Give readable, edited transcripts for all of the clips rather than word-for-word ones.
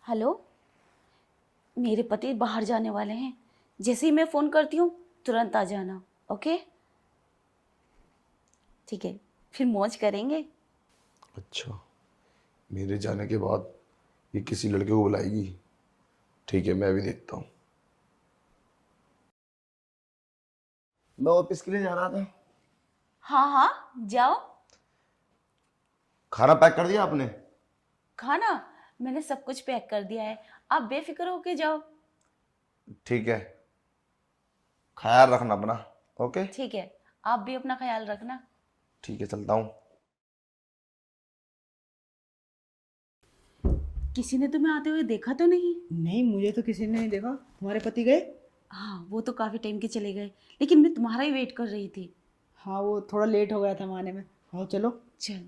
Hello. मेरे पति बाहर जाने वाले हैं, जैसे ही मैं फ़ोन करती हूँ तुरंत आ जाना। ओके ठीक है, फिर मौज करेंगे। अच्छा, मेरे जाने के बाद ये किसी लड़के को बुलाएगी। ठीक है, मैं भी देखता हूँ। मैं ऑफिस के लिए जा रहा था। हाँ हाँ जाओ। खाना पैक कर दिया आपने? खाना मैंने सब कुछ पैक कर दिया है, आप बेफिक्र होके जाओ। ठीक है, ख्याल रखना अपना। ओके। ठीक है, आप भी अपना ख्याल रखना। ठीक है, चलता हूँ। किसी ने तुम्हें आते हुए देखा तो नहीं? नहीं, मुझे तो किसी ने नहीं देखा। तुम्हारे पति गए? हाँ वो तो काफ़ी टाइम के चले गए, लेकिन मैं तुम्हारा ही वेट कर रही थी। हाँ, वो थोड़ा लेट हो गया था हम आने में। आओ चलो। चल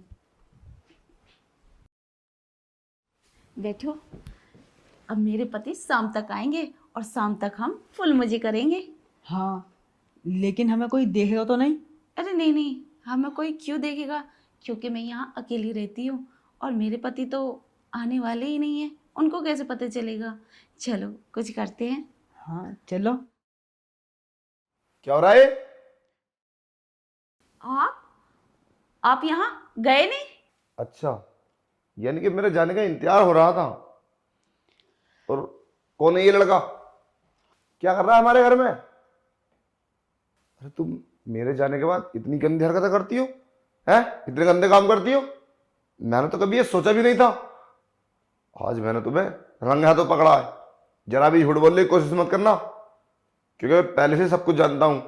बैठो। अब मेरे पति शाम तक आएंगे और शाम तक हम फुल मजे करेंगे। हाँ, लेकिन हमें कोई देखेगा तो नहीं? अरे नहीं नहीं, हमें कोई क्यों देखेगा, क्योंकि मैं यहाँ अकेली रहती हूँ और मेरे पति तो आने वाले ही नहीं है, उनको कैसे पता चलेगा। चलो कुछ करते हैं। हाँ चलो। क्या हो रहा है? आप यहाँ गए नहीं? अच्छा, यानी कि मेरे जाने का इंतजार हो रहा था। और कौन है ये लड़का? क्या कर रहा है हमारे घर में? अरे तुम मेरे जाने के बाद इतनी गंदी हरकतें करती हो, हैं? इतने गंदे काम करती हो। मैंने तो कभी ये सोचा भी नहीं था। आज मैंने तुम्हें रंगे हाथों पकड़ा है। जरा भी झूठ बोलने की कोशिश मत करना, क्योंकि मैं पहले से सब कुछ जानता हूं।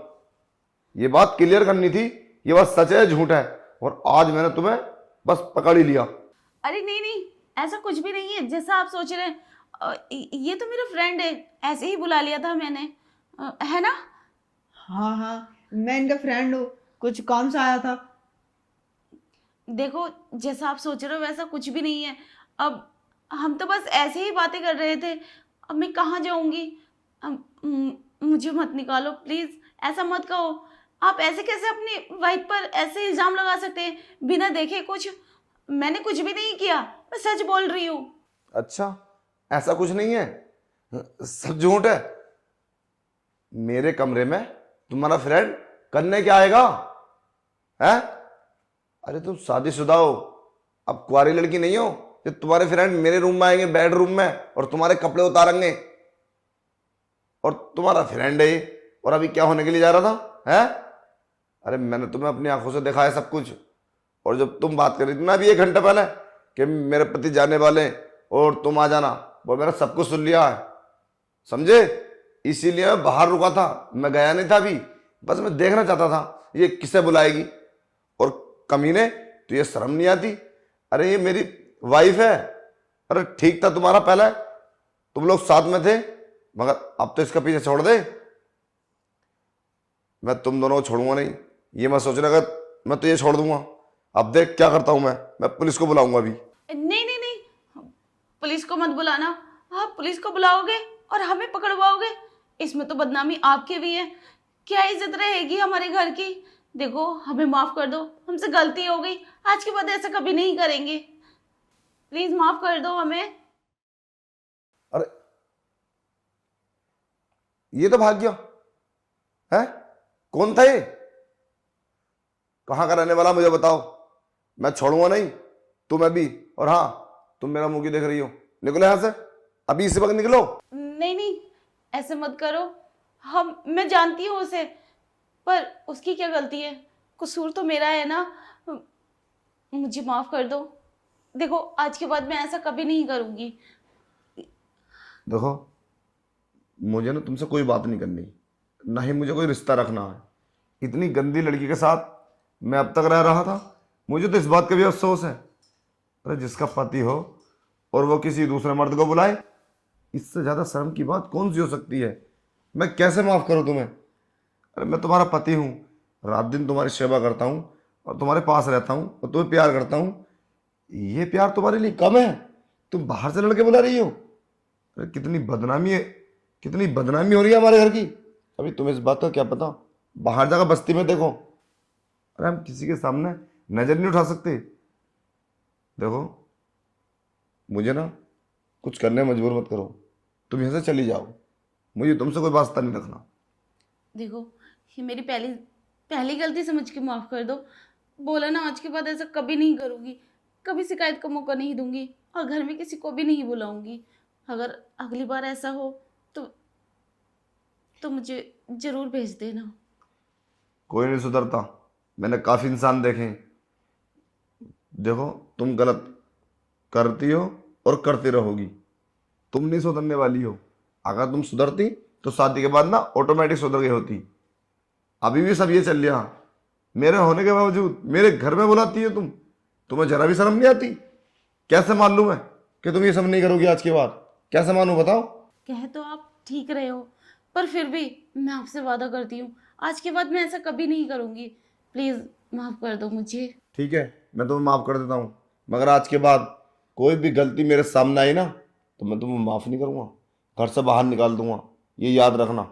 ये बात क्लियर करनी थी, ये बात सच है झूठ है, और आज मैंने तुम्हें बस पकड़ ही लिया। अरे नहीं नहीं, ऐसा कुछ भी नहीं है जैसा आप सोच रहे हैं। ये तो मेरा फ्रेंड है, ऐसे ही बुला लिया था मैंने, है ना? हाँ हाँ, मैं इनका फ्रेंड हूँ, कुछ काम से आया था। देखो जैसा आप सोच रहे हो वैसा कुछ भी नहीं है। अब हम तो बस ऐसे ही बातें कर रहे थे। अब मैं कहाँ जाऊंगी? मुझे मत निकालो प्लीज, ऐसा मत कहो। आप ऐसे कैसे अपनी वाइफ पर ऐसे इल्जाम लगा सकते हैं बिना देखे कुछ? मैंने कुछ भी नहीं किया, मैं सच बोल रही हूँ। अच्छा, ऐसा कुछ नहीं है, सब झूठ है। मेरे कमरे में तुम्हारा फ्रेंड करने क्या आएगा? है? अरे तुम शादीशुदा हो, अब कुंवारी लड़की नहीं हो जो तुम्हारे फ्रेंड मेरे रूम में आएंगे, बेडरूम में, और तुम्हारे कपड़े उतारेंगे। और तुम्हारा फ्रेंड है ये, और अभी क्या होने के लिए जा रहा था? है? अरे मैंने तुम्हें अपनी आंखों से देखा है सब कुछ। और जब तुम बात कर रही थी ना अभी 1 घंटा पहले कि मेरे पति जाने वाले हैं और तुम आ जाना, वो मैंने सब कुछ सुन लिया है, समझे? इसीलिए मैं बाहर रुका था, मैं गया नहीं था अभी। बस मैं देखना चाहता था ये किसे बुलाएगी। और कमीने, तो ये शर्म नहीं आती? अरे ये मेरी वाइफ है। अरे ठीक था तुम्हारा पहले, तुम लोग साथ में थे, मगर अब तो इसका पीछे छोड़ दे। मैं तुम दोनों को छोड़ूंगा नहीं, ये मैं सोच रहा था मैं तो ये छोड़ दूंगा। अब देख क्या करता हूं मैं पुलिस को बुलाऊंगा अभी। नहीं नहीं नहीं, पुलिस को मत बुलाना। आप पुलिस को बुलाओगे और हमें पकड़वाओगे, इसमें तो बदनामी आपकी भी है। क्या इज्जत रहेगी हमारे घर की? देखो हमें माफ कर दो, हमसे गलती हो गई, आज के बाद ऐसा कभी नहीं करेंगे। प्लीज माफ कर दो हमें। अरे ये तो भाग गया है। कौन था ये? कहां का रहने वाला मुझे बताओ, मैं छोड़ूंगा नहीं तुम्हें भी। और हाँ, तुम मेरा मुंह क्यों देख रही हो? निकलो यहां से, अभी इसी वक्त निकलो। नहीं नहीं, ऐसे मत करो। मैं जानती हूँ उसे, पर उसकी क्या गलती है? कसूर तो मेरा है ना। मुझे माफ कर दो। देखो आज के बाद मैं ऐसा कभी नहीं करूंगी। देखो, मुझे ना तुमसे कोई बात नहीं करनी, ना ही मुझे कोई रिश्ता रखना है। इतनी गंदी लड़की के साथ मैं अब तक रह रहा था, मुझे तो इस बात का भी अफसोस है। अरे जिसका पति हो और वो किसी दूसरे मर्द को बुलाए, इससे ज्यादा शर्म की बात कौन सी हो सकती है? मैं कैसे माफ करूं तुम्हें? अरे मैं तुम्हारा पति हूं, रात दिन तुम्हारी सेवा करता हूं और तुम्हारे पास रहता हूं और तुम्हें प्यार करता हूं। ये प्यार तुम्हारे लिए कम है? तुम बाहर से लड़के बुला रही हो। अरे कितनी बदनामी है, कितनी बदनामी हो रही है हमारे घर की। अभी तुम्हें इस बात का क्या पता, बाहर जाकर बस्ती में देखो। अरे हम किसी के सामने नजर नहीं उठा सकते। देखो मुझे ना कुछ करने में मजबूर मत करो। तुम यहाँ से चली जाओ, मुझे तुमसे कोई वास्ता नहीं रखना। देखो, ये मेरी पहली पहली गलती समझ के माफ़ कर दो। बोला ना, आज के बाद ऐसा कभी नहीं करूँगी, कभी शिकायत का मौका नहीं दूंगी और घर में किसी को भी नहीं बुलाऊंगी। अगर अगली बार ऐसा हो तो मुझे ज़रूर भेज देना। कोई नहीं सुधरता, मैंने काफ़ी इंसान देखे हैं। देखो, तुम गलत करती हो और करती रहोगी, तुम नहीं सुधरने वाली हो। अगर तुम सुधरती तो शादी के बाद ना ऑटोमेटिक सुधर गई होती। अभी भी सब ये चल रहा, मेरे होने के बावजूद मेरे घर में बुलाती हो तुम। तुम्हें जरा भी शर्म नहीं आती? कैसे मान लूं मैं कि तुम ये सब नहीं करोगी आज के बाद? कैसे मानूं बताओ? कह तो आप ठीक रहे हो, पर फिर भी मैं आपसे वादा करती हूँ, आज के बाद मैं ऐसा कभी नहीं करूँगी। प्लीज़ माफ़ कर दो मुझे। ठीक है, मैं तुम्हें माफ़ कर देता हूँ, मगर आज के बाद कोई भी गलती मेरे सामने आई ना तो मैं तुम्हें माफ़ नहीं करूँगा, घर से बाहर निकाल दूंगा, ये याद रखना।